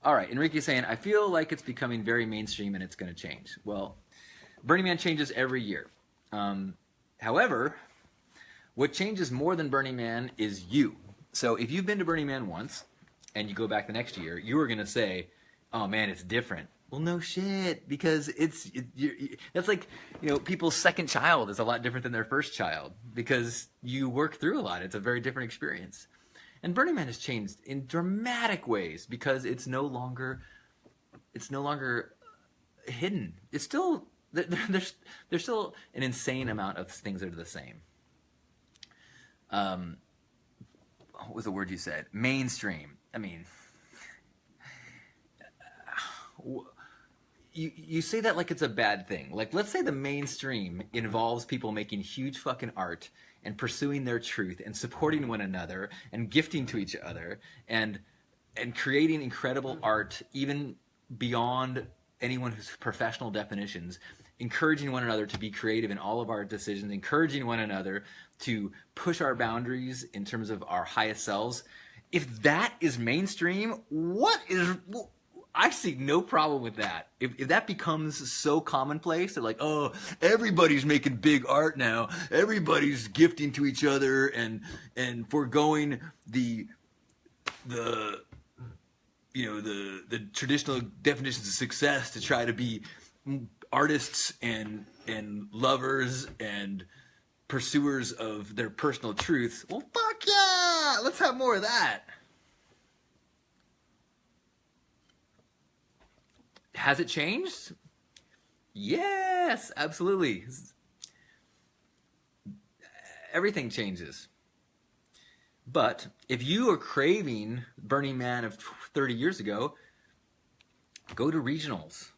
All right, Enrique's saying, I feel like it's becoming very mainstream and it's going to change. Well, Burning Man changes every year. However, what changes more than Burning Man is you. So if you've been to Burning Man once and you go back the next year, you are going to say, oh man, it's different. Well, no shit, because that's like, people's second child is a lot different than their first child because you work through a lot. It's a very different experience. And Burning Man has changed in dramatic ways because it's no longer hidden. It's still there's still an insane amount of things that are the same. What was the word you said? Mainstream. I mean, you say that like it's a bad thing. Like, let's say the mainstream involves people making huge fucking art and pursuing their truth and supporting one another and gifting to each other and creating incredible art even beyond anyone's professional definitions, encouraging one another to be creative in all of our decisions, encouraging one another to push our boundaries in terms of our highest selves. If that is mainstream, I see no problem with that. If that becomes so commonplace that like, oh, everybody's making big art now, everybody's gifting to each other and foregoing the traditional definitions of success to try to be artists and lovers and pursuers of their personal truth. Well, fuck yeah! Let's have more of that. Has it changed? Yes, absolutely. Everything changes. But if you are craving Burning Man of 30 years ago, go to regionals.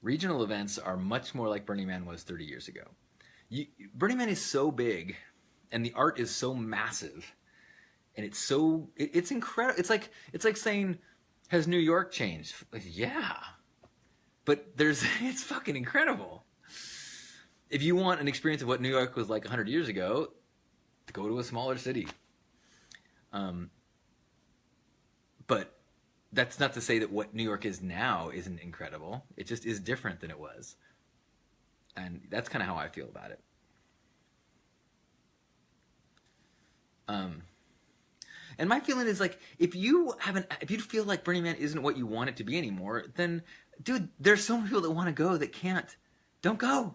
Regional events are much more like Burning Man was 30 years ago. Burning Man is so big, and the art is so massive, and it's incredible. It's like saying, has New York changed? Yeah, but it's fucking incredible. If you want an experience of what New York was like 100 years ago, go to a smaller city. But that's not to say that what New York is now isn't incredible. It just is different than it was. And that's kind of how I feel about it. And my feeling is like, if you feel like Burning Man isn't what you want it to be anymore, then, dude, there's so many people that want to go that can't. Don't go.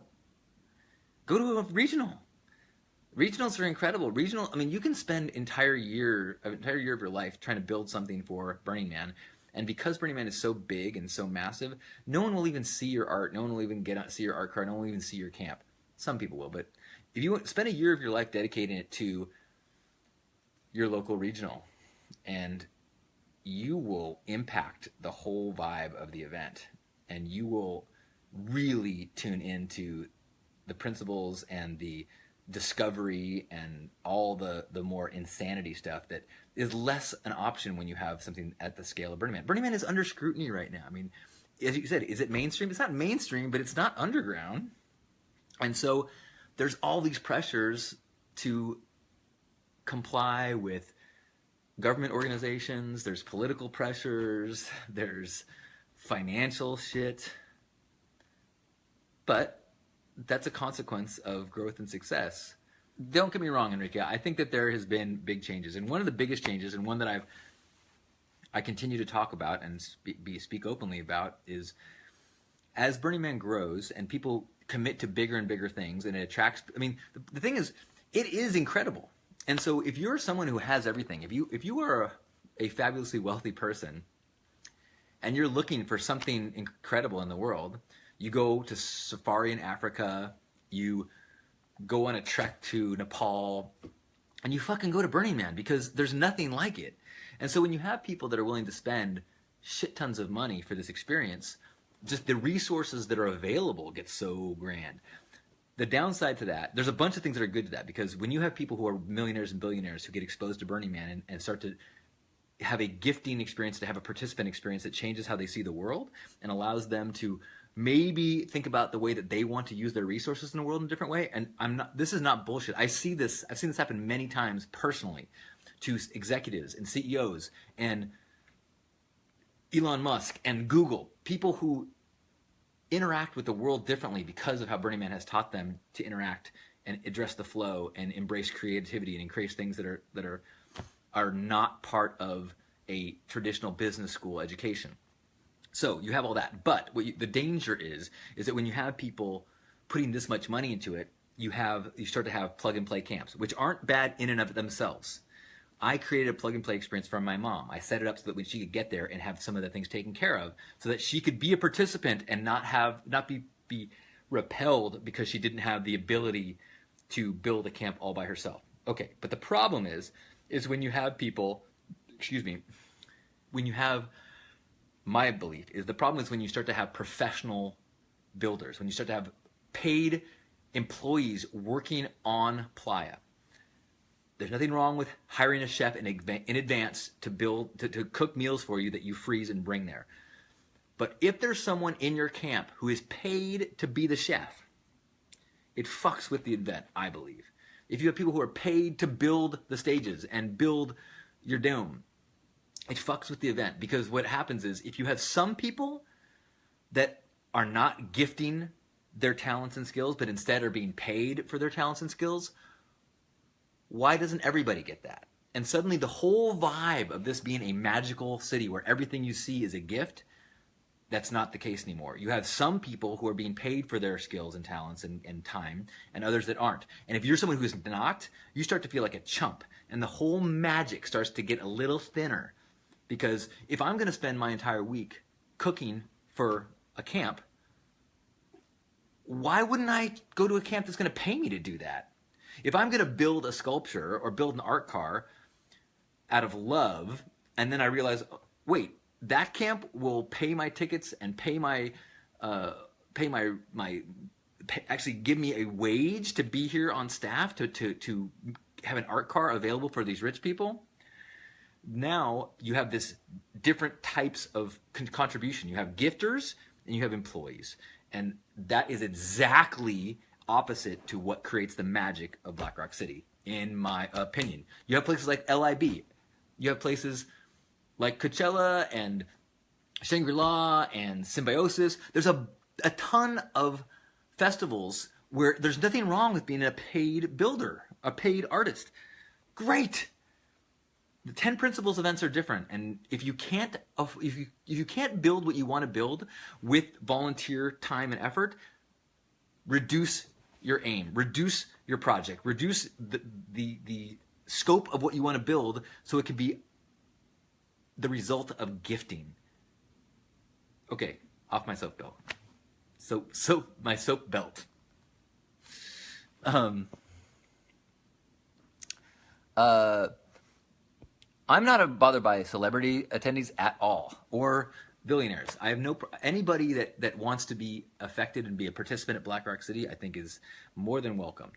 Go to a regional. Regionals are incredible. You can spend an entire year of your life trying to build something for Burning Man. And because Burning Man is so big and so massive, no one will even see your art. No one will even see your art card. No one will even see your camp. Some people will, but if you spend a year of your life dedicating it to your local regional, and you will impact the whole vibe of the event, and you will really tune into the principles and the discovery and all the more insanity stuff that is less an option when you have something at the scale of Burning Man. Burning Man is under scrutiny right now. I mean, as you said, is it mainstream? It's not mainstream, but it's not underground. And so there's all these pressures to comply with government organizations, there's political pressures, there's financial shit. But that's a consequence of growth and success. Don't get me wrong, Enrique. I think that there has been big changes. And one of the biggest changes, and one that I continue to talk about and speak openly about, is as Burning Man grows and people commit to bigger and bigger things, and it attracts... I mean, the thing is, it is incredible. And so if you're someone who has everything, if you are a fabulously wealthy person and you're looking for something incredible in the world, you go to safari in Africa, you go on a trek to Nepal, and you fucking go to Burning Man because there's nothing like it. And so when you have people that are willing to spend shit tons of money for this experience, just the resources that are available get so grand. The downside to that, there's a bunch of things that are good to that, because when you have people who are millionaires and billionaires who get exposed to Burning Man and start to have a gifting experience, to have a participant experience that changes how they see the world and allows them to maybe think about the way that they want to use their resources in the world in a different way. And this is not bullshit. I've seen this happen many times personally. to executives and CEOs and Elon Musk and Google, people who interact with the world differently because of how Burning Man has taught them to interact and address the flow and embrace creativity and embrace things that are not part of a traditional business school education. So you have all that, but the danger is that when you have people putting this much money into it, you start to have plug and play camps, which aren't bad in and of themselves. I created a plug and play experience for my mom. I set it up so that when she could get there and have some of the things taken care of, so that she could be a participant and not be repelled because she didn't have the ability to build a camp all by herself. Okay, but the problem is when you have people, my belief is the problem is when you start to have professional builders, when you start to have paid employees working on Playa. There's nothing wrong with hiring a chef in advance to cook meals for you that you freeze and bring there. But if there's someone in your camp who is paid to be the chef, it fucks with the event, I believe. If you have people who are paid to build the stages and build your dome, it fucks with the event, because what happens is if you have some people that are not gifting their talents and skills, but instead are being paid for their talents and skills, why doesn't everybody get that? And suddenly the whole vibe of this being a magical city where everything you see is a gift, that's not the case anymore. You have some people who are being paid for their skills and talents and time, and others that aren't. And if you're someone who's not, you start to feel like a chump, and the whole magic starts to get a little thinner. Because if I'm going to spend my entire week cooking for a camp, why wouldn't I go to a camp that's going to pay me to do that? If I'm going to build a sculpture or build an art car out of love, and then I realize, wait, that camp will pay my tickets and actually give me a wage to be here on staff to have an art car available for these rich people. Now you have this different types of contribution. You have gifters and you have employees, and that is exactly opposite to what creates the magic of Black Rock City, in my opinion. You have places like LIB. You have places like Coachella and Shangri-La and Symbiosis. There's a ton of festivals where there's nothing wrong with being a paid builder, a paid artist. Great. The 10 principles events are different, and if you can't build what you want to build with volunteer time and effort, reduce your aim, reduce your project, reduce the scope of what you want to build so it can be the result of gifting. Okay, off my soap belt. My soap belt. I'm not bothered by celebrity attendees at all, or billionaires. I have anybody that wants to be affected and be a participant at Black Rock City, I think is more than welcome.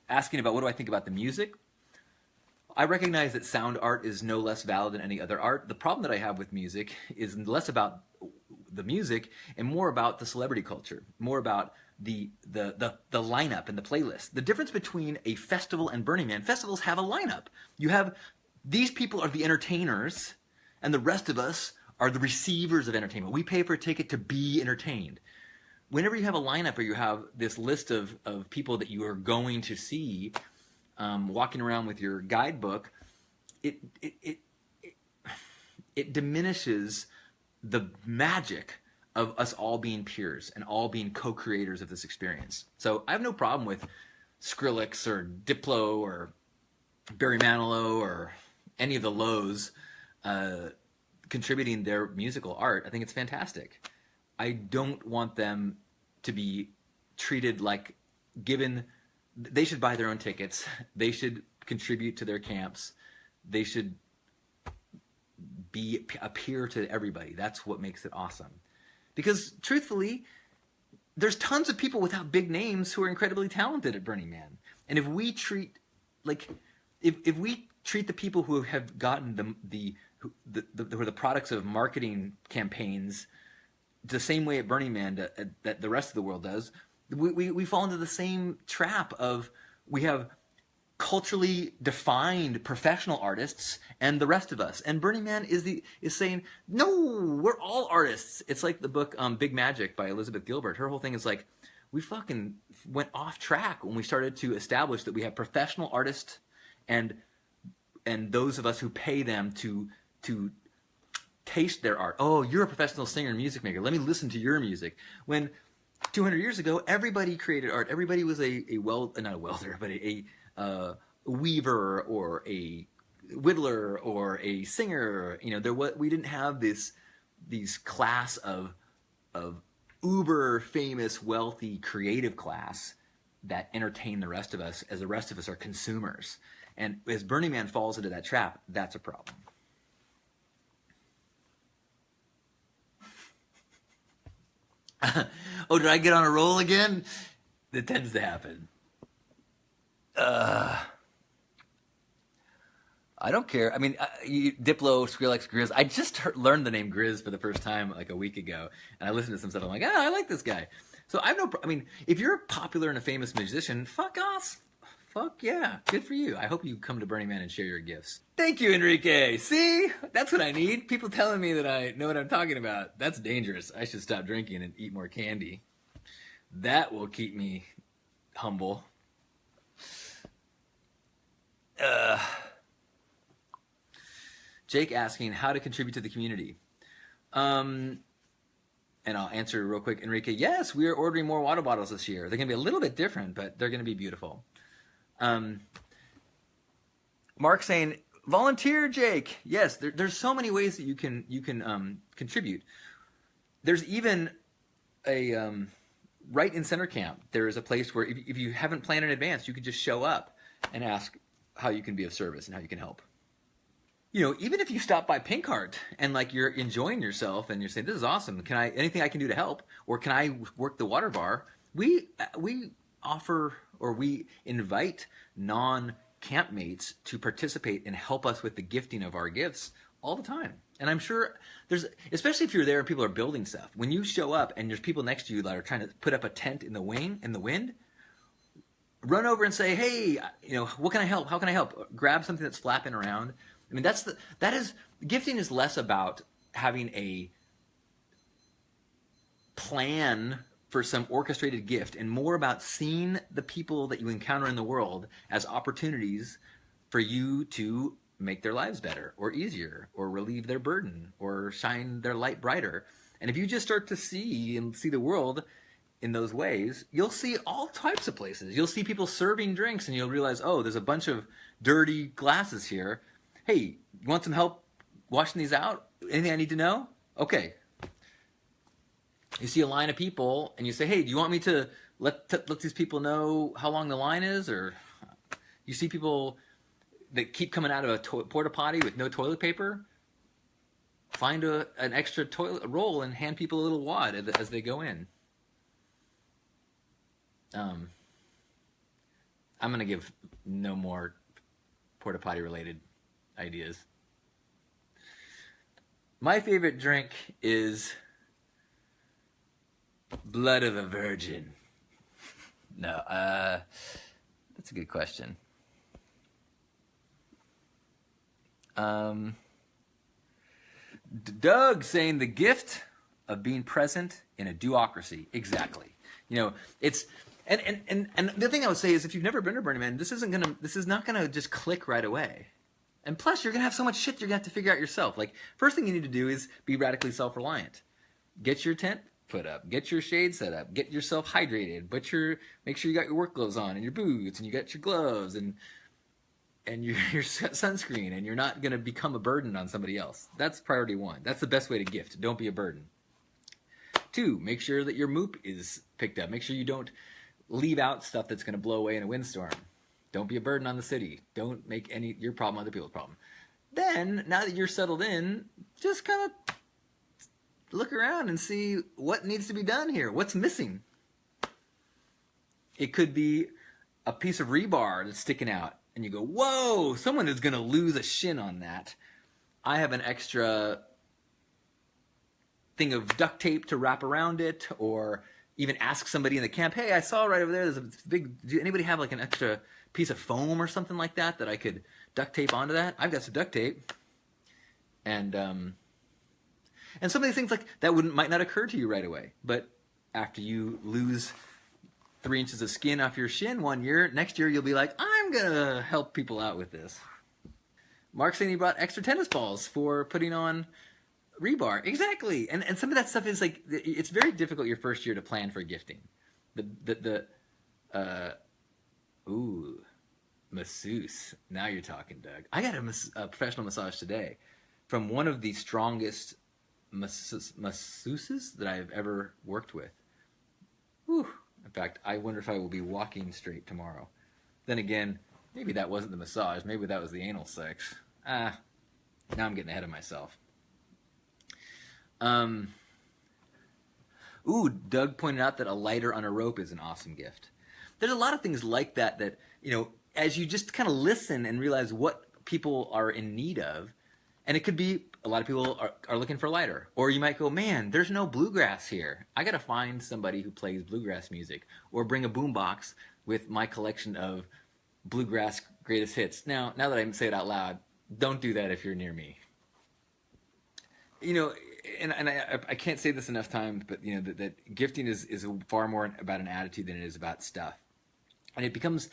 Asking about what do I think about the music? I recognize that sound art is no less valid than any other art. The problem that I have with music is less about the music and more about the celebrity culture, more about the lineup and the playlist. The difference between a festival and Burning Man, festivals have a lineup. You have, these people are the entertainers, and the rest of us are the receivers of entertainment. We pay for a ticket to be entertained. Whenever you have a lineup or you have this list of people that you are going to see walking around with your guidebook, it diminishes the magic of us all being peers and all being co-creators of this experience. So I have no problem with Skrillex or Diplo or Barry Manilow or any of the Lows contributing their musical art. I think it's fantastic. I don't want them to be treated like they should buy their own tickets. They should contribute to their camps. They should be a peer to everybody. That's what makes it awesome. Because truthfully, there's tons of people without big names who are incredibly talented at Burning Man. And if we treat the people who have gotten who are the products of marketing campaigns the same way at Burning Man that the rest of the world does, we fall into the same trap of we have culturally defined professional artists and the rest of us. And Burning Man is saying, no, we're all artists. It's like the book Big Magic by Elizabeth Gilbert. Her whole thing is like, we fucking went off track when we started to establish that we have professional artists and those of us who pay them to taste their art. Oh, you're a professional singer and music maker. Let me listen to your music. When 200 years ago, everybody created art. Everybody was not a welder, but a weaver or a whittler or a singer. You know, we didn't have these class of uber famous, wealthy, creative class that entertain the rest of us, as the rest of us are consumers. And as Burning Man falls into that trap, that's a problem. Oh, did I get on a roll again? That tends to happen. I don't care. I mean, Diplo, Skrillex, Grizz. I just learned the name Grizz for the first time like a week ago, and I listened to some stuff. I'm like, I like this guy. So I have no. I mean, if you're popular and a famous musician, fuck off. Fuck yeah, good for you. I hope you come to Burning Man and share your gifts. Thank you, Enrique. See, that's what I need. People telling me that I know what I'm talking about. That's dangerous. I should stop drinking and eat more candy. That will keep me humble. Jake asking how to contribute to the community. And I'll answer real quick, Enrique. Yes, we are ordering more water bottles this year. They're going to be a little bit different, but they're going to be beautiful. Mark saying, volunteer, Jake. Yes, there's so many ways that you can contribute. There's even a right in center camp. There is a place where if you haven't planned in advance, you can just show up and ask how you can be of service and how you can help. You know, even if you stop by Pink Heart and like you're enjoying yourself and you're saying, this is awesome, anything I can do to help, or can I work the water bar? We offer, or we invite non-campmates to participate and help us with the gifting of our gifts all the time. And I'm sure especially if you're there and people are building stuff, when you show up and there's people next to you that are trying to put up a tent in the wind, run over and say, hey, you know, what can I help? How can I help? Grab something that's flapping around. I mean, gifting is less about having a plan for some orchestrated gift and more about seeing the people that you encounter in the world as opportunities for you to make their lives better or easier or relieve their burden or shine their light brighter. And if you just start to see the world in those ways, you'll see all types of places. You'll see people serving drinks and you'll realize, oh, there's a bunch of dirty glasses here. Hey, you want some help washing these out? Anything I need to know? Okay. You see a line of people and you say, hey, do you want me to let these people know how long the line is? Or you see people that keep coming out of a porta potty with no toilet paper. Find an extra toilet roll and hand people a little wad as they go in. I'm going to give no more porta potty related ideas. My favorite drink is blood of a virgin. No, that's a good question. Doug saying the gift of being present in a duocracy. Exactly. You know, it's and the thing I would say is if you've never been to Burning Man, this is not gonna just click right away. And plus, you're gonna have so much shit you're gonna have to figure out yourself. Like, first thing you need to do is be radically self-reliant. Get your tent put up, get your shade set up, get yourself hydrated, make sure you got your work clothes on and your boots and you got your gloves and your sunscreen, and you're not gonna become a burden on somebody else. That's priority one. That's the best way to gift. Don't be a burden. 2, make sure that your moop is picked up. Make sure you don't leave out stuff that's gonna blow away in a windstorm. Don't be a burden on the city. Don't make your problem other people's problem. Then, now that you're settled in, just kind of look around and see what needs to be done here. What's missing? It could be a piece of rebar that's sticking out, and you go, whoa, someone is going to lose a shin on that. I have an extra thing of duct tape to wrap around it, or even ask somebody in the camp, hey, I saw right over there, there's a big, do anybody have like an extra piece of foam or something like that I could duct tape onto that. I've got some duct tape. And some of these things like that might not occur to you right away. But after you lose 3 inches of skin off your shin one year, next year you'll be like, I'm going to help people out with this. Mark's saying he brought extra tennis balls for putting on rebar. Exactly. And some of that stuff is like, it's very difficult your first year to plan for gifting. Masseuse. Now you're talking, Doug. I got a professional massage today from one of the strongest masseuses that I've ever worked with. Whew. In fact, I wonder if I will be walking straight tomorrow. Then again, maybe that wasn't the massage. Maybe that was the anal sex. Now I'm getting ahead of myself. Doug pointed out that a lighter on a rope is an awesome gift. There's a lot of things like that, as you just kind of listen and realize what people are in need of, and it could be a lot of people are looking for a lighter. Or you might go, man, there's no bluegrass here. I got to find somebody who plays bluegrass music. Or bring a boombox with my collection of bluegrass greatest hits. Now that I say it out loud, don't do that if you're near me. And I can't say this enough times, but that gifting is far more about an attitude than it is about stuff. And it becomes...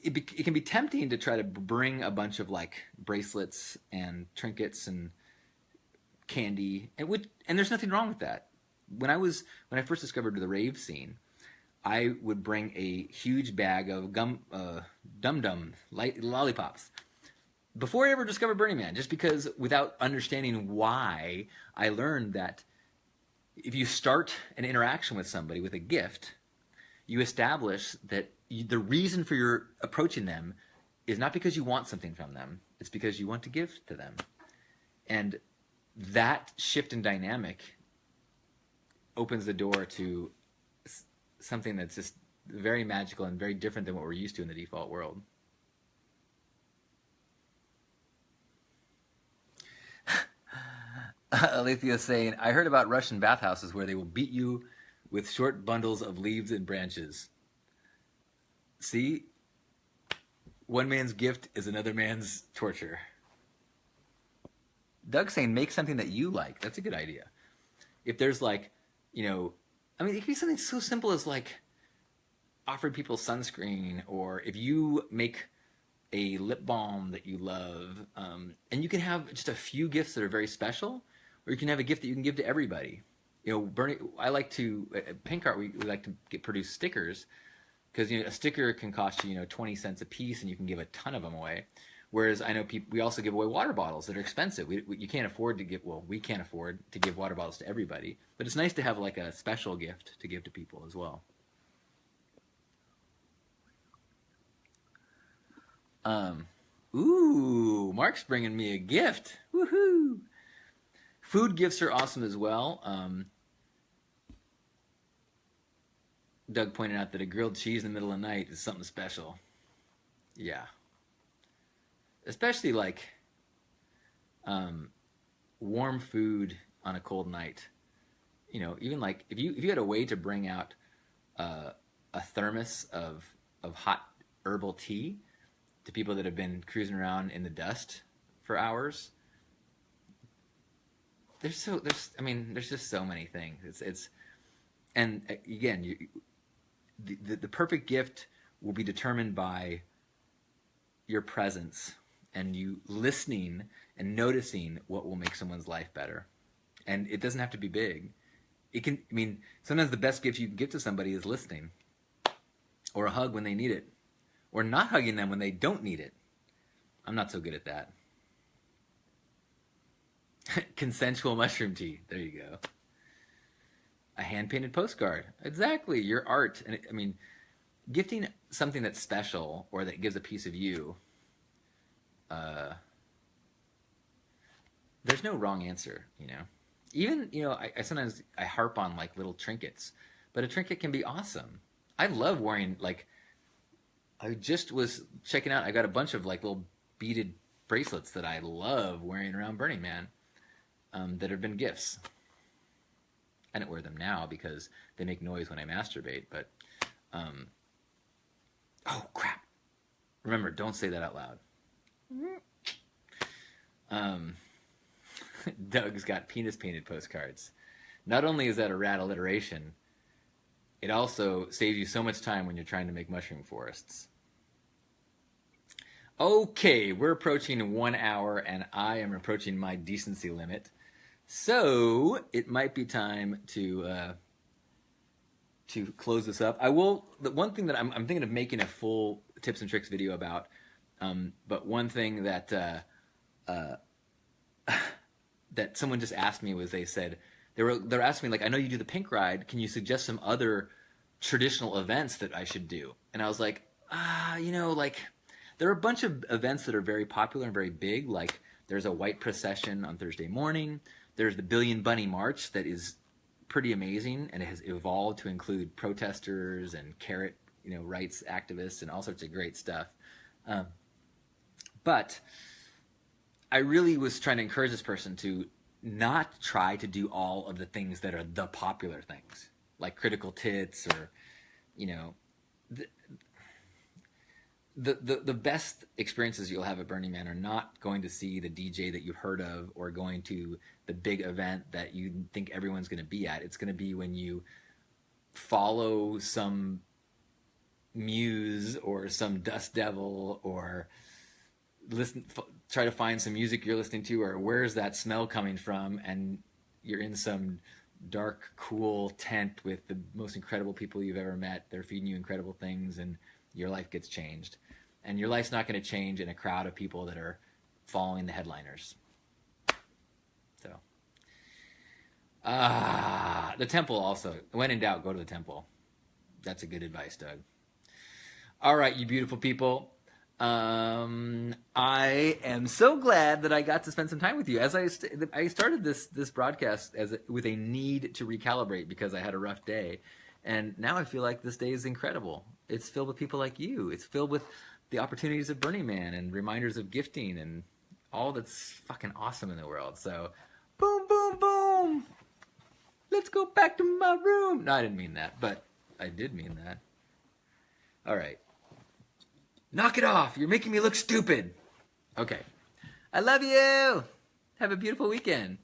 It can be tempting to try to bring a bunch of like bracelets and trinkets and candy, and there's nothing wrong with that. When I first discovered the rave scene, I would bring a huge bag of dum-dum lollipops before I ever discovered Burning Man, just because without understanding why, I learned that if you start an interaction with somebody with a gift, you establish that the reason for your approaching them is not because you want something from them. It's because you want to give to them. And that shift in dynamic opens the door to something that's just very magical and very different than what we're used to in the default world. Alethea saying, I heard about Russian bathhouses where they will beat you with short bundles of leaves and branches. See? One man's gift is another man's torture. Doug's saying, make something that you like. That's a good idea. If there's it could be something so simple as offering people sunscreen, or if you make a lip balm that you love, and you can have just a few gifts that are very special, or you can have a gift that you can give to everybody. I like to, at Pink Art, we like to produce stickers, because a sticker can cost you 20 cents a piece, and you can give a ton of them away. Whereas I know we also give away water bottles that are expensive. We can't afford to we can't afford to give water bottles to everybody, but it's nice to have a special gift to give to people as well. Mark's bringing me a gift. Woohoo! Food gifts are awesome as well. Doug pointed out that a grilled cheese in the middle of the night is something special. Yeah. Especially warm food on a cold night. Even if you had a way to bring out a thermos of hot herbal tea to people that have been cruising around in the dust for hours. There's just so many things. And again, the perfect gift will be determined by your presence and you listening and noticing what will make someone's life better. And it doesn't have to be big. Sometimes the best gift you can give to somebody is listening, or a hug when they need it, or not hugging them when they don't need it. I'm not so good at that. Consensual mushroom tea. There you go. A hand-painted postcard. Exactly. Your art. And gifting something that's special or that gives a piece of you, there's no wrong answer, Even, I sometimes harp on little trinkets, but a trinket can be awesome. I love wearing, I just was checking out, I got a bunch of little beaded bracelets that I love wearing around Burning Man, that have been gifts. I don't wear them now because they make noise when I masturbate, but, oh crap. Remember, don't say that out loud. Doug's got penis painted postcards. Not only is that a rad alliteration, it also saves you so much time when you're trying to make mushroom forests. Okay, we're approaching 1 hour, and I am approaching my decency limit. So it might be time to close this up. I will. The one thing that I'm thinking of making a full tips and tricks video about, but one thing that that someone just asked me was, they said they're asking me, like, I know you do the pink ride. Can you suggest some other traditional events that I should do? And I was like, like, there are a bunch of events that are very popular and very big. Like, there's a white procession on Thursday morning. There's the Billion Bunny March that is pretty amazing, and it has evolved to include protesters and carrot, rights activists and all sorts of great stuff. But I really was trying to encourage this person to not try to do all of the things that are the popular things, like Critical Tits or, the best experiences you'll have at Burning Man are not going to see the DJ that you've heard of or going to the big event that you think everyone's going to be at. It's going to be when you follow some muse or some dust devil, or try to find some music you're listening to, or where's that smell coming from, and you're in some dark, cool tent with the most incredible people you've ever met. They're feeding you incredible things, and your life gets changed. And your life's not going to change in a crowd of people that are following the headliners. So, the temple also. When in doubt, go to the temple. That's a good advice, Doug. All right, you beautiful people. I am so glad that I got to spend some time with you. As I started this broadcast with a need to recalibrate because I had a rough day. And now I feel like this day is incredible. It's filled with people like you. It's filled with the opportunities of Burning Man and reminders of gifting and all that's fucking awesome in the world. So, boom, boom, boom. Let's go back to my room. No, I didn't mean that, but I did mean that. All right. Knock it off. You're making me look stupid. Okay. I love you. Have a beautiful weekend.